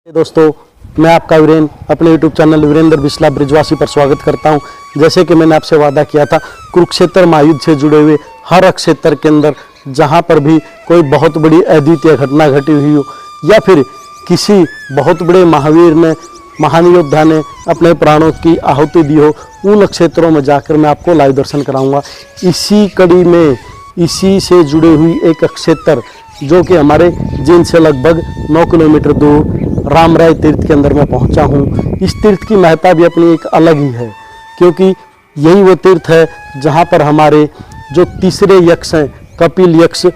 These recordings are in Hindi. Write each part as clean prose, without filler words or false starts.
दोस्तों, मैं आपका वीरेंद्र अपने YouTube चैनल वीरेंद्र बिस्ला ब्रिजवासी पर स्वागत करता हूं। जैसे कि मैंने आपसे वादा किया था, कुरुक्षेत्र महायुद्ध से जुड़े हुए हर क्षेत्र के अंदर जहां पर भी कोई बहुत बड़ी अद्वितीय घटना घटी हुई हो या फिर किसी बहुत बड़े महावीर ने, महान योद्धा ने अपने प्राणों की आहुति दी हो, उन क्षेत्रों में जाकर मैं आपको लाइव दर्शन कराऊंगा। इसी कड़ी में इसी से जुड़ी हुई एक क्षेत्र जो कि हमारे जींद से लगभग 9 किलोमीटर दूर रामराय तीर्थ के अंदर मैं पहुंचा हूं। इस तीर्थ की महत्ता भी अपनी एक अलग ही है, क्योंकि यही वो तीर्थ है जहां पर हमारे जो तीसरे यक्ष हैं, कपिल यक्ष,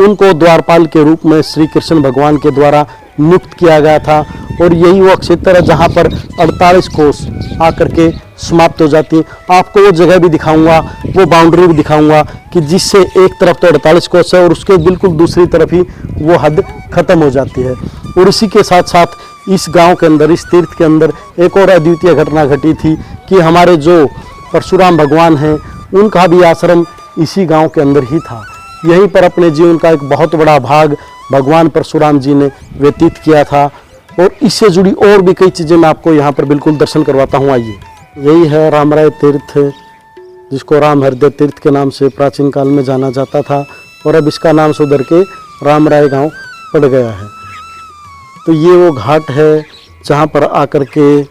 उनको द्वारपाल के रूप में श्री कृष्ण भगवान के द्वारा नियुक्त किया गया था। और यही वो क्षेत्र है जहां पर 48 कोस आकर के समाप्त हो जाती है। आपको वो जगह भी दिखाऊंगा, वो बाउंड्री भी दिखाऊंगा कि जिससे एक तरफ तो 48 कोस है और उसके बिल्कुल दूसरी तरफ ही वो हद खत्म हो जाती है। और इसी के साथ साथ इस गांव के अंदर, इस तीर्थ के अंदर एक और अद्वितीय घटना घटी थी कि हमारे जो परशुराम भगवान हैं, उनका भी आश्रम इसी गांव के अंदर ही था। यहीं पर अपने जीवन का एक बहुत बड़ा भाग भगवान परशुराम जी ने व्यतीत किया था। और इससे जुड़ी और भी कई चीज़ें मैं आपको यहाँ पर बिल्कुल दर्शन करवाता हूँ। आइए, यही है रामराय तीर्थ, जिसको राम हृदय तीर्थ के नाम से प्राचीन काल में जाना जाता था और अब इसका नाम सुधर के रामराय गांव पड़ गया है। तो ये वो घाट है जहाँ पर आकर के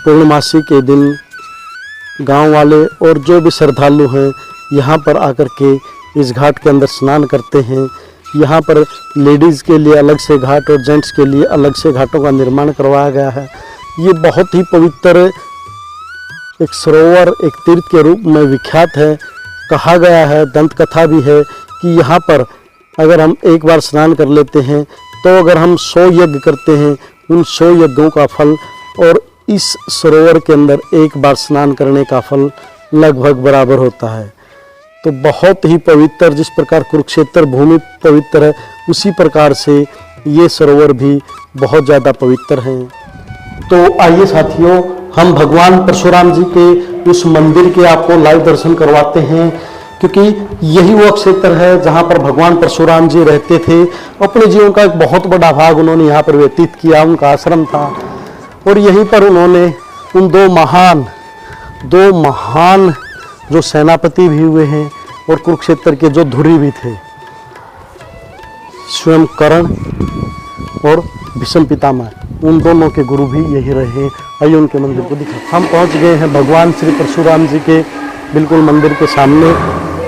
पूर्णमासी के दिन गांव वाले और जो भी श्रद्धालु हैं यहाँ पर आकर के इस घाट के अंदर स्नान करते हैं। यहाँ पर लेडीज़ के लिए अलग से घाट और जेंट्स के लिए अलग से घाटों का निर्माण करवाया गया है। ये बहुत ही पवित्र एक सरोवर, एक तीर्थ के रूप में विख्यात है। कहा गया है, दंत कथा भी है कि यहाँ पर अगर हम एक बार स्नान कर लेते हैं तो अगर हम 100 यज्ञ करते हैं, उन 100 यज्ञों का फल और इस सरोवर के अंदर एक बार स्नान करने का फल लगभग बराबर होता है। तो बहुत ही पवित्र, जिस प्रकार कुरुक्षेत्र भूमि पवित्र है, उसी प्रकार से ये सरोवर भी बहुत ज़्यादा पवित्र हैं। तो आइए साथियों, हम भगवान परशुराम जी के उस मंदिर के आपको लाइव दर्शन करवाते हैं, क्योंकि यही वो क्षेत्र है जहाँ पर भगवान परशुराम जी रहते थे। अपने जीवन का एक बहुत बड़ा भाग उन्होंने यहाँ पर व्यतीत किया, उनका आश्रम था। और यहीं पर उन्होंने उन दो महान जो सेनापति भी हुए हैं और कुरुक्षेत्र के जो धुरी भी थे, स्वयं कर्ण और भीष्म पितामह, उन दोनों के गुरु भी यही रहे हैं। आइए उनके मंदिर को दिखा। हम पहुंच गए हैं भगवान श्री परशुराम जी के बिल्कुल मंदिर के सामने।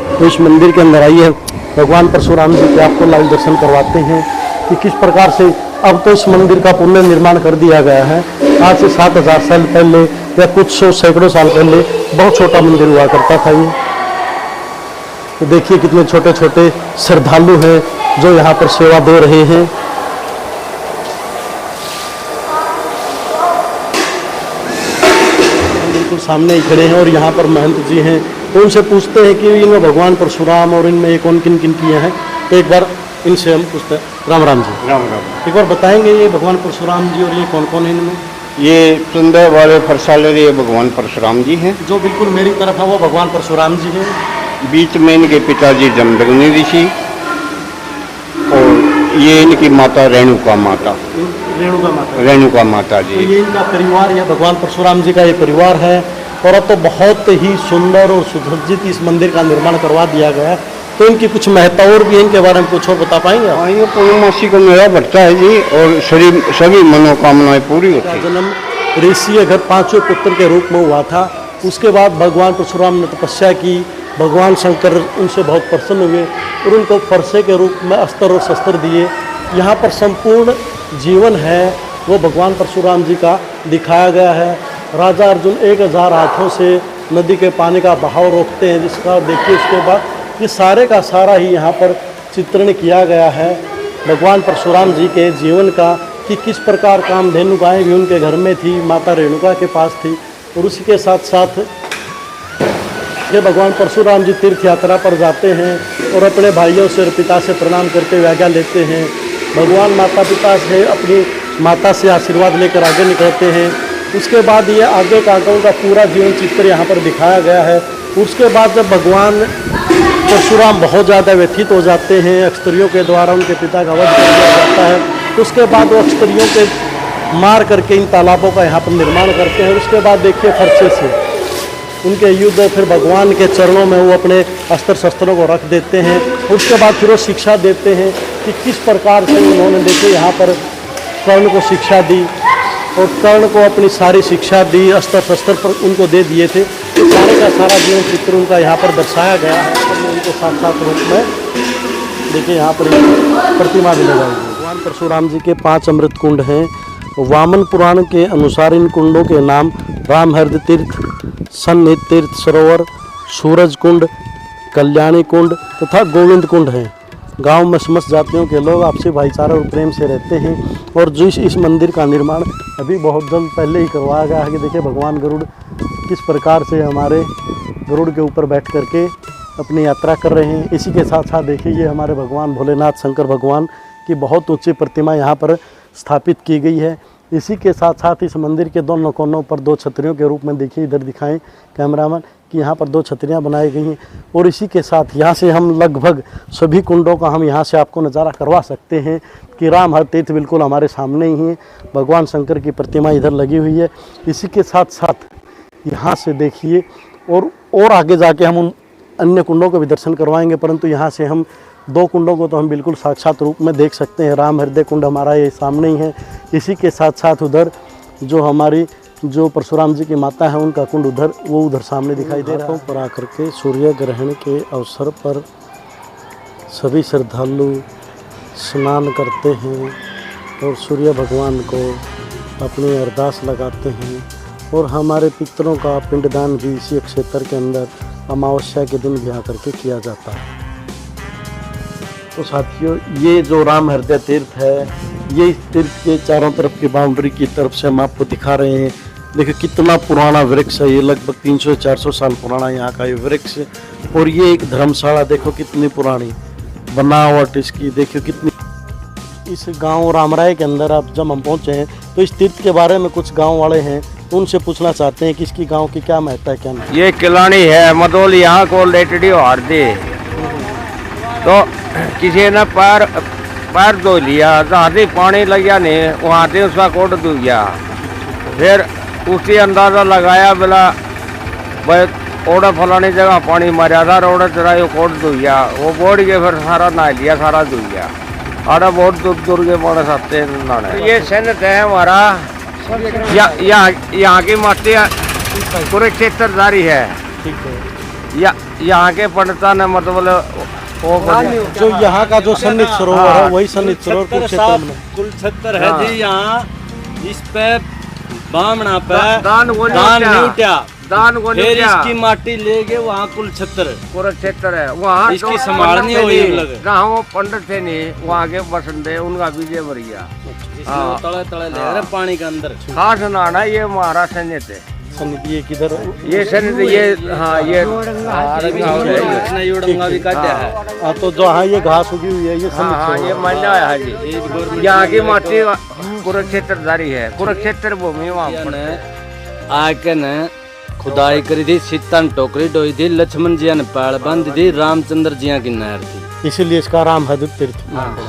तो इस मंदिर के अंदर आइए, भगवान परशुराम जी के आपको लाइव दर्शन करवाते हैं कि किस प्रकार से अब तो इस मंदिर का पुनर्निर्माण कर दिया गया है। आज से 7000 साल पहले या कुछ सैकड़ों साल पहले बहुत छोटा मंदिर हुआ करता था ये। तो देखिए कितने छोटे छोटे श्रद्धालु हैं जो यहाँ पर सेवा दे रहे हैं। बिल्कुल सामने ही खड़े हैं और यहाँ पर महंत जी हैं। तो उनसे पूछते हैं कि इनमें भगवान परशुराम और इनमें ये कौन किन किन किए हैं। तो एक बार इनसे हम पूछते हैं। राम राम जी। राम राम। एक बार बताएंगे ये भगवान परशुराम जी और ये कौन कौन है इनमें? ये सुंदर वाले फरसाले ये भगवान परशुराम जी हैं। जो बिल्कुल मेरी तरफ है वो भगवान परशुराम जी हैं। बीच में इनके पिताजी जमदग्नि ऋषि और ये इनकी माता रेणुका माता रेणुका माता जी। तो ये इनका परिवार, या भगवान परशुराम जी का ये परिवार है। और अब तो बहुत ही सुंदर और सुसज्जित इस मंदिर का निर्माण करवा दिया गया है। तो इनकी कुछ महत्ता और भी है, इनके बारे में कुछ और बता पाएंगे आप? ये पूर्णमासी को मेला बढ़ता है जी और सभी मनोकामनाएं पूरी होती है। जन्म ऋषि घर 5वें पुत्र के रूप में हुआ था। उसके बाद भगवान परशुराम ने तपस्या की, भगवान शंकर उनसे बहुत प्रसन्न हुए और उनको फरसे के रूप में अस्त्र और शस्त्र दिए। यहाँ पर संपूर्ण जीवन है वो भगवान परशुराम जी का दिखाया गया है। राजा अर्जुन 1000 हाथों से नदी के पानी का बहाव रोकते हैं, जिसका देखिए उसके बाद ये सारे का सारा ही यहाँ पर चित्रण किया गया है भगवान परशुराम जी के जीवन का, कि किस प्रकार कामधेनु गायें भी उनके घर में थी, माता रेणुका के पास थी। और उसी के साथ साथ ये भगवान परशुराम जी तीर्थ यात्रा पर जाते हैं और अपने भाइयों से और पिता से प्रणाम करते हुए आज्ञा लेते हैं। भगवान माता पिता से, अपनी माता से आशीर्वाद लेकर आगे निकलते हैं। उसके बाद ये आगे का उनका पूरा जीवन चित्र यहाँ पर दिखाया गया है। उसके बाद जब भगवान परशुराम बहुत ज़्यादा व्यथित हो जाते हैं, क्षत्रियों के द्वारा उनके पिता का वध कर दिया जाता है, उसके बाद वो अक्षतरियों के मार करके इन तालाबों का यहाँ पर निर्माण करते हैं। उसके बाद देखिए फरसे से उनके युद्ध, फिर भगवान के चरणों में वो अपने अस्त्र शस्त्रों को रख देते हैं। उसके बाद फिर वो शिक्षा देते हैं कि किस प्रकार से उन्होंने देखिए यहाँ पर कर्ण को शिक्षा दी और कर्ण को अपनी सारी शिक्षा दी, अस्त्र शस्त्र पर उनको दे दिए थे। तो सारे का सारा जीवन चित्र उनका यहाँ पर दर्शाया गया है। हमने उनको साक्षात रूप में देखिए यहाँ पर प्रतिमा भी लगाई गई। भगवान परशुराम जी के 5 अमृत कुंड हैं। वामन पुराण के अनुसार इन कुंडों के नाम राम हृदय तीर्थ, सन्निध तीर्थ सरोवर, सूरज कुंड, कल्याणी कुंड तथा गोविंद कुंड हैं। गांव में समस्त जातियों के लोग आपसी भाईचारा और प्रेम से रहते हैं। और जो इस मंदिर का निर्माण अभी बहुत जल्द पहले ही करवाया गया है कि देखिए भगवान गरुड़ किस प्रकार से हमारे गरुड़ के ऊपर बैठ करके अपनी यात्रा कर रहे हैं। इसी के साथ साथ देखिए ये हमारे भगवान भोलेनाथ शंकर भगवान की बहुत ऊंची प्रतिमा यहाँ पर स्थापित की गई है। इसी के साथ साथ इस मंदिर के दोनों कोनों पर 2 छतरियों के रूप में देखिए, इधर दिखाएं कैमरामैन कि यहाँ पर 2 छतरियाँ बनाई गई हैं। और इसी के साथ यहाँ से हम लगभग सभी कुंडों का हम यहाँ से आपको नज़ारा करवा सकते हैं कि राम हर तीर्थ बिल्कुल हमारे सामने ही है। भगवान शंकर की प्रतिमा इधर लगी हुई है। इसी के साथ साथ यहाँ से देखिए और आगे जाके हम उन अन्य कुंडों को भी दर्शन करवाएंगे, परंतु यहाँ से हम 2 कुंडों को तो हम बिल्कुल साक्षात रूप में देख सकते हैं। राम हृदय कुंड हमारा ये सामने ही है। इसी के साथ साथ उधर जो हमारी जो परशुराम जी की माता है उनका कुंड उधर सामने दिखाई दे रहा है। पर आकर के सूर्य ग्रहण के अवसर पर सभी श्रद्धालु स्नान करते हैं और सूर्य भगवान को अपनी अरदास लगाते हैं। और हमारे पितरों का पिंडदान भी इसी क्षेत्र के अंदर अमावस्या के दिन भी आकर के किया जाता है। तो साथियों, ये जो राम हृदय तीर्थ है, ये इस तीर्थ के चारों तरफ की बाउंड्री की तरफ से हम आपको दिखा रहे हैं। देखिए कितना पुराना वृक्ष है, ये लगभग 300-400 साल पुराना यहाँ का ये वृक्ष। और ये एक धर्मशाला देखो कितनी पुरानी बनावट इसकी, देखियो कितनी। इस गांव रामराय के अंदर अब जब हम पहुँचे हैं तो इस तीर्थ के बारे में कुछ गाँव वाले हैं तो उनसे पूछना चाहते हैं कि इसकी गाँव की क्या महत्ता है, क्या नहीं। ये किलानी है मदोल, यहाँ को लेटड़ी हार दे तो किसी ने पैर धो लिया, जहाँ से पानी लग गया नहीं वहाँ से उसका कोट धो गया। फिर उसी अंदाज़ा लगाया बोला भाई ओड़ा फलानी जगह पानी मारा था, रोड़ा चरा कोट धो गया। वो बोड़ के फिर सारा नहा लिया, सारा धो गया। आड़ा बहुत दूर दूर के पानी साते नहाने। ये सैनिक है हमारा, यहाँ की माटी कुरुक्षेत्र जारी है। यहाँ के पंडिता ने मतलब जो यहाँ का जो सन्निध सरोवर है वही सन्निध सरोवर कुरुक्षेत्र है जी। यहाँ इस पे बामना पे दान फिर इसकी माटी ले गए वहाँ कुरुक्षेत्र है। वहाँ इसकी संभालनी हुई जहाँ वो पंडित थे नहीं वहाँ के बसंत उनका विजय भर गया। तले तले ले रहे पानी के अंदर। खास नाना ये हमारा सैनिक है। सन्निध ये किधर, ये सैनिक ये हाँ ये तो जो हाँ ये घास उगी हुई है ये हाँ ये मान्य है जी। यहाँ की माटी कुरुक्षेत्र जारी है, कुरुक्षेत्र भूमि वहाँ पर आके न खुदाई करी थी, सीतन टोकरी डोई थी, लक्ष्मण जी ने पैड़ बंद थी, रामचंद्र जी की नहर थी, इसीलिए इसका राम हृदय तीर्थ।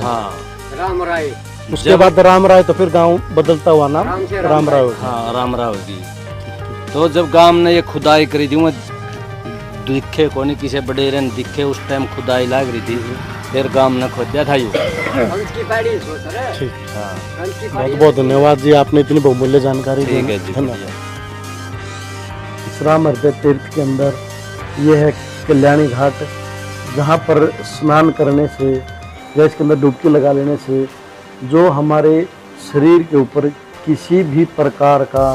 हाँ राम राय। उसके बाद राम राय, तो फिर गांव बदलता हुआ नाम राम राय। हाँ राम राय होगी। तो जब गांव ने ये खुदाई करी थी, वो दिखे को नहीं किसी बडेरे ने दिखे, उस टाइम खुदाई लग रही थी, फिर गांव ने खोदा था यू। ठीक, बहुत बहुत धन्यवाद जी, आपने इतनी बहुमूल्य जानकारी दी। धन्यवाद। इस राम हृदय तीर्थ के अंदर ये है कल्याणी घाट, जहाँ पर स्नान करने से या इसके अंदर डुबकी लगा लेने से जो हमारे शरीर के ऊपर किसी भी प्रकार का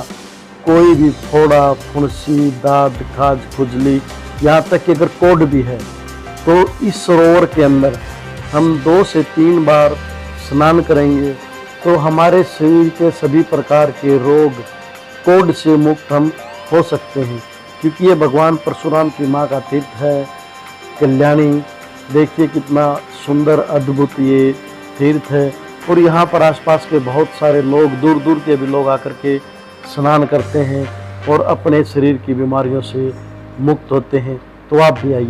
कोई भी फोड़ा, फुंसी, दाद, खाज, खुजली, यहाँ तक कि अगर कोढ़ भी है तो इस सरोवर के अंदर हम 2 से 3 बार स्नान करेंगे तो हमारे शरीर के सभी प्रकार के रोग कोढ़ से मुक्त हम हो सकते हैं। क्योंकि ये भगवान परशुराम की माँ का तीर्थ है कल्याणी। देखिए कितना सुंदर अद्भुत ये तीर्थ है। और यहाँ पर आसपास के बहुत सारे लोग, दूर दूर के भी लोग आकर के स्नान करते हैं और अपने शरीर की बीमारियों से मुक्त होते हैं। तो आप भी आइए।